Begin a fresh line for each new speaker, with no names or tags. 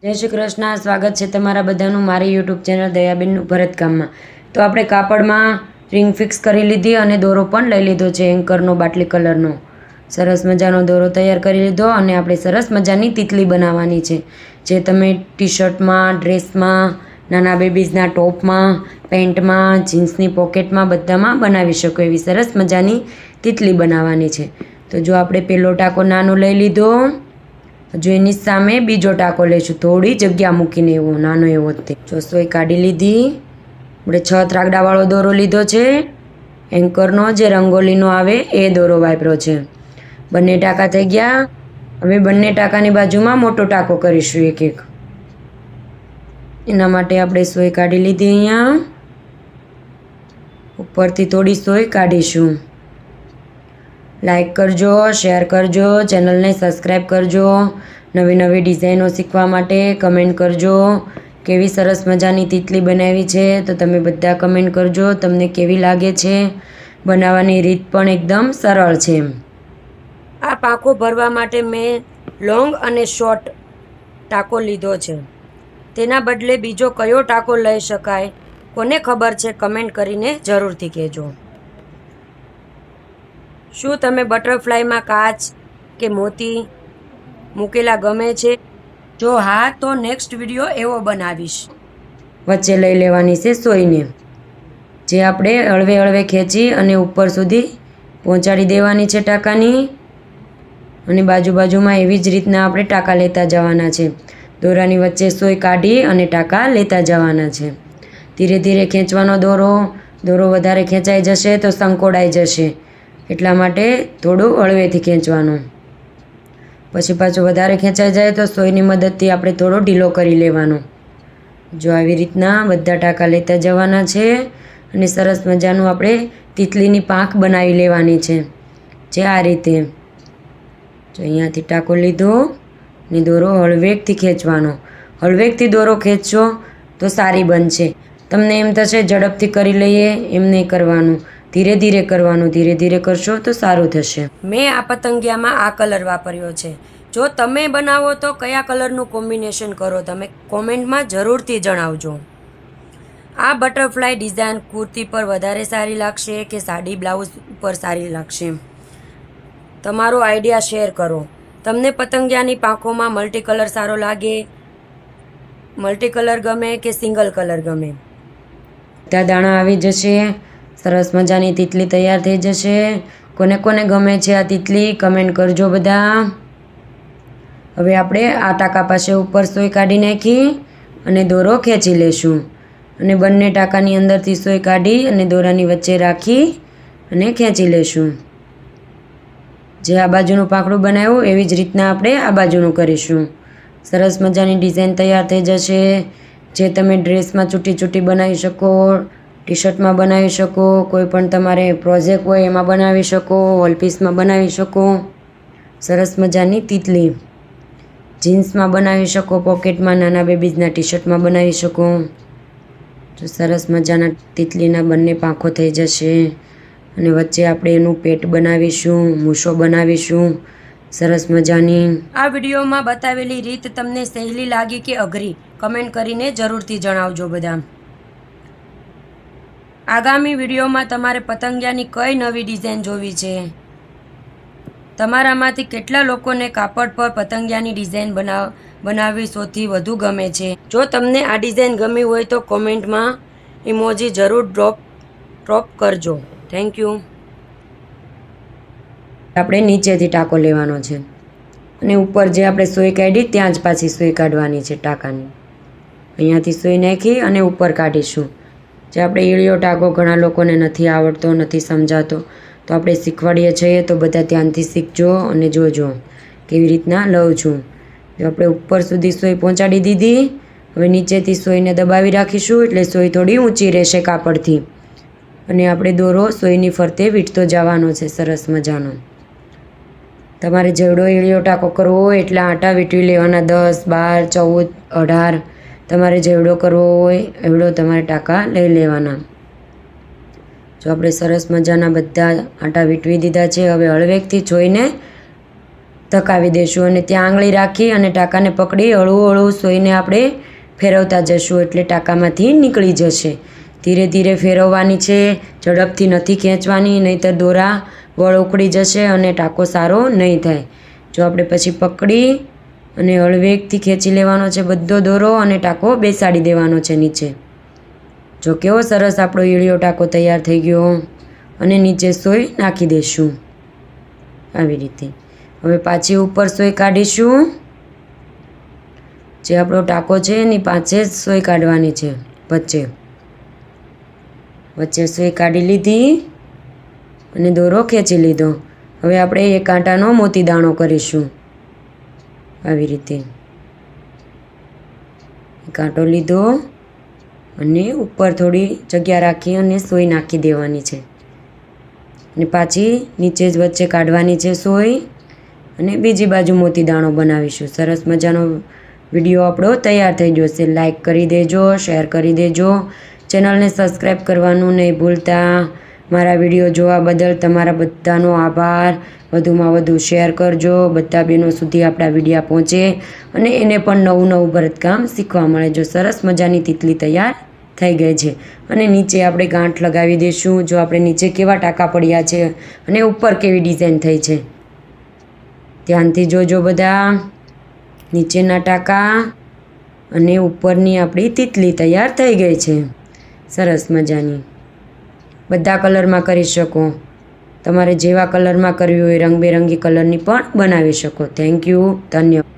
જય શ્રી કૃષ્ણ, સ્વાગત છે તમારા બધાનું મારી યુટ્યુબ ચેનલ દયાબેનનું ભરતકામમાં। તો આપણે કાપડમાં રિંગ ફિક્સ કરી લીધી અને દોરો પણ લઈ લીધો છે એન્કરનો બાટલી કલરનો। સરસ મજાનો દોરો તૈયાર કરી લીધો અને આપણે સરસ મજાની તિતલી બનાવવાની છે, જે તમે ટી શર્ટમાં, ડ્રેસમાં, નાના બેબીઝના ટોપમાં, પેન્ટમાં, જીન્સની પોકેટમાં બધામાં બનાવી શકો એવી સરસ મજાની તિતલી બનાવવાની છે। તો જો આપણે પહેલો ટાંકો નાનો લઈ લીધો, જો એની સામે બીજો ટાંકો લઈશું, થોડી જગ્યા મૂકીને એવો નાનો એવો તે જો સોય કાઢી લીધી। આપણે 6 ત્રાગડાવાળો દોરો લીધો છે, એન્કરનો જે રંગોલીનો આવે એ દોરો વાપર્યો છે। બંને ટાંકા થઈ ગયા। હવે બંને ટાંકાની બાજુમાં મોટો ટાંકો કરીશું એક એક। એના માટે આપણે સોય કાઢી લીધી, અહીંયા ઉપરથી થોડી સોય કાઢીશું। લાઈક કરજો, શેર કરજો, ચેનલને સબસ્ક્રાઈબ કરજો। નવી નવી ડિઝાઇનો શીખવા માટે કમેન્ટ કરજો। કેવી સરસ મજાની તિતલી બનાવી છે તો તમે બધા કમેન્ટ કરજો તમને કેવી લાગે છે। બનાવવાની રીત પણ એકદમ સરળ છે। આ પાંખો ભરવા માટે મેં લોંગ અને શોર્ટ ટાંકો લીધો છે, તેના બદલે બીજો કયો ટાંકો લઈ શકાય કોને ખબર છે કમેન્ટ કરીને જરૂરથી કહેજો। શું તમે બટરફ્લાયમાં કાચ કે મોતી મૂકેલા ગમે છે? જો હા તો નેક્સ્ટ વિડીયો એવો બનાવીશ। વચ્ચે લઈ લેવાની છે સોયને, જે આપણે હળવે હળવે ખેંચી અને ઉપર સુધી પહોંચાડી દેવાની છે ટાંકાની, અને બાજુમાં એવી જ રીતના આપણે ટાંકા લેતા જવાના છે। દોરાની વચ્ચે સોય કાઢી અને ટાંકા લેતા જવાના છે। ધીરે ધીરે ખેંચવાનો દોરો વધારે ખેંચાઈ જશે તો સંકોડાઈ જશે, એટલા માટે થોડું હળવેથી ખેંચવાનું। પછી પાછું વધારે ખેંચાઈ જાય તો સોયની મદદથી આપણે થોડો ઢીલો કરી લેવાનો। જો આવી રીતના બધા ટાંકા લેતા જવાના છે અને સરસ મજાનું આપણે તિતલીની પાંખ બનાવી લેવાની છે, જે આ રીતે। જો અહીંયાથી ટાંકો લીધો ને દોરો હળવેકથી ખેંચવાનો। હળવેકથી દોરો ખેંચશો તો સારી બનશે। તમને એમ થશે ઝડપથી કરી લઈએ, એમ નહીં કરવાનું, ધીરે ધીરે કરવાનું। ધીરે ધીરે કરશો તો સારું થશે। મેં આ પતંગિયામાં આ કલર વાપર્યો છે। જો તમે બનાવો તો કયા કલરનું કોમ્બિનેશન કરો તમે કોમેન્ટમાં જરૂરથી જણાવજો। આ બટરફ્લાય ડિઝાઇન કુર્તી પર વધારે સારી લાગશે કે સાડી બ્લાઉઝ પર સારી લાગશે? તમારો આઈડિયા શેર કરો। તમને પતંગિયાની પાંખોમાં મલ્ટી કલર સારો લાગે, મલ્ટી કલર ગમે કે સિંગલ કલર ગમે? બધા દાણા આવી જશે, સરસ મજાની તિતલી તૈયાર થઈ જશે। કોને કોને ગમે છે આ તિતલી કમેન્ટ કરજો બધા। હવે આપણે આ ટાંકા પાસે ઉપર સોય કાઢી નાખી અને દોરો ખેંચી લેશું, અને બંને ટાંકાની અંદરથી સોય કાઢી અને દોરાની વચ્ચે રાખી અને ખેંચી લેશું। જે આ બાજુનું પાંખડું બનાવ્યું એવી જ રીતના આપણે આ બાજુનું કરીશું। સરસ મજાની ડિઝાઇન તૈયાર થઈ જશે, જે તમે ડ્રેસમાં ચૂંટી બનાવી શકો, ટી શર્ટમાં બનાવી શકો, કોઈ પણ તમારે પ્રોજેક્ટ હોય એમાં બનાવી શકો, વોલપીસમાં બનાવી શકો। સરસ મજાની તિતલી જીન્સમાં બનાવી શકો, પોકેટમાં, નાના બેબીઝના ટી શર્ટમાં બનાવી શકો। તો સરસ મજાના તિતલીના બંને પાંખો થઈ જશે, અને વચ્ચે આપણે એનું પેટ બનાવીશું, મૂછો બનાવીશું સરસ મજાની। આ વિડીયોમાં બતાવેલી રીત તમને સહેલી લાગી કે અઘરી કમેન્ટ કરીને જરૂરથી જણાવજો બધા। આગામી વિડીયોમાં તમારે પતંગિયાની કઈ નવી ડિઝાઇન જોવી છે? તમારામાંથી કેટલા લોકોને કાપડ પર પતંગિયાની ડિઝાઇન બનાવવી સૌથી વધુ ગમે છે? જો તમને આ ડિઝાઇન ગમી હોય તો કોમેન્ટમાં ઇમોજી જરૂર ડ્રોપ કરજો। Thank you. આપણે નીચેથી ટાંકો લેવાનો છે અને ઉપર જે આપણે સોય કાઢી ત્યાં જ પાછી સોય કાઢવાની છે ટાંકાની। અહીંયાથી સોય નાખી અને ઉપર કાઢીશું। જે આપણે ઈળિયો ટાંકો ઘણા લોકોને નથી આવડતો, નથી સમજાતો, તો આપણે શીખવાડીએ છીએ તો બધા ધ્યાનથી શીખજો અને જોજો કેવી રીતના લઉં છું। જો આપણે ઉપર સુધી સોય પહોંચાડી દીધી, હવે નીચેથી સોયને દબાવી રાખીશું એટલે સોય થોડી ઊંચી રહેશે કાપડથી, અને આપણે દોરો સોયની ફરતે વીંટતો જવાનો છે સરસ મજાનો। તમારે જેવડો ઈળિયો ટાંકો કરવો હોય એટલા આંટા વીંટવી લેવાના, 10, 12, 14, 18, તમારે જેવડો કરવો હોય એવડો તમારે ટાંકા લઈ લેવાના। જો આપણે સરસ મજાના બધા આંટા વીંટવી દીધા છે, હવે હળવેકથી જોઈને ધકાવી દઈશું અને ત્યાં આંગળી રાખી અને ટાંકાને પકડી હળવું હળવું સોઈને આપણે ફેરવતા જશું એટલે ટાંકામાંથી નીકળી જશે. ધીરે ધીરે ફેરવવાની છે, ઝડપથી નથી ખેંચવાની, નહીંતર દોરા વળ ઉકળી જશે અને ટાંકો સારો નહીં થાય. જો આપણે પછી પકડી અને હળવેકથી ખેંચી લેવાનો છે બધો દોરો અને ટાંકો બેસાડી દેવાનો છે નીચે. જો કેવો સરસ આપણો ઈળિયો ટાંકો તૈયાર થઈ ગયો અને નીચે સોય નાખી દઈશું આવી રીતે. હવે પાછી ઉપર સોય કાઢીશું. જે આપણો ટાંકો છે એની પાછે જ સોય કાઢવાની છે, વચ્ચે સોય કાઢી લીધી અને દોરો ખેંચી લીધો. હવે આપણે એક કાંટાનો મોતી દાણો કરીશું આવી રીતે. કાંટો લીધો અને ઉપર થોડી જગ્યા રાખી અને સોય નાખી દેવાની છે અને પાછી નીચે જ વચ્ચે કાઢવાની છે સોય અને બીજી બાજુ મોતી દાણો બનાવીશું. સરસ મજાનો વિડીયો આપણો તૈયાર થઈ ગયો છે. લાઈક કરી દેજો, શેર કરી દેજો, ચેનલને સબસ્ક્રાઈબ કરવાનું નહીં ભૂલતા. મારા વિડીયો જોવા બદલ તમારા બધાનો આભાર. વધુમાં વધુ શેર કરજો, બધા બહેનો સુધી આપણા વિડીયા પહોંચે અને એને પણ નવું નવું ભરતકામ શીખવા મળે. જો સરસ મજાની તિતલી તૈયાર થઈ ગઈ છે અને નીચે આપણે ગાંઠ લગાવી દઈશું. જો આપણે નીચે કેવા ટાંકા પડ્યા છે અને ઉપર કેવી ડિઝાઇન થઈ છે ધ્યાનથી જોજો બધા. નીચેના ટાંકા અને ઉપરની આપણી તિતલી તૈયાર થઈ ગઈ છે સરસ મજાની. બધા કલરમાં કરી શકો, તમારે જેવા કલરમાં કરવી હોય રંગબેરંગી કલરની પણ બનાવી શકો. થેન્ક યુ, ધન્યવાદ.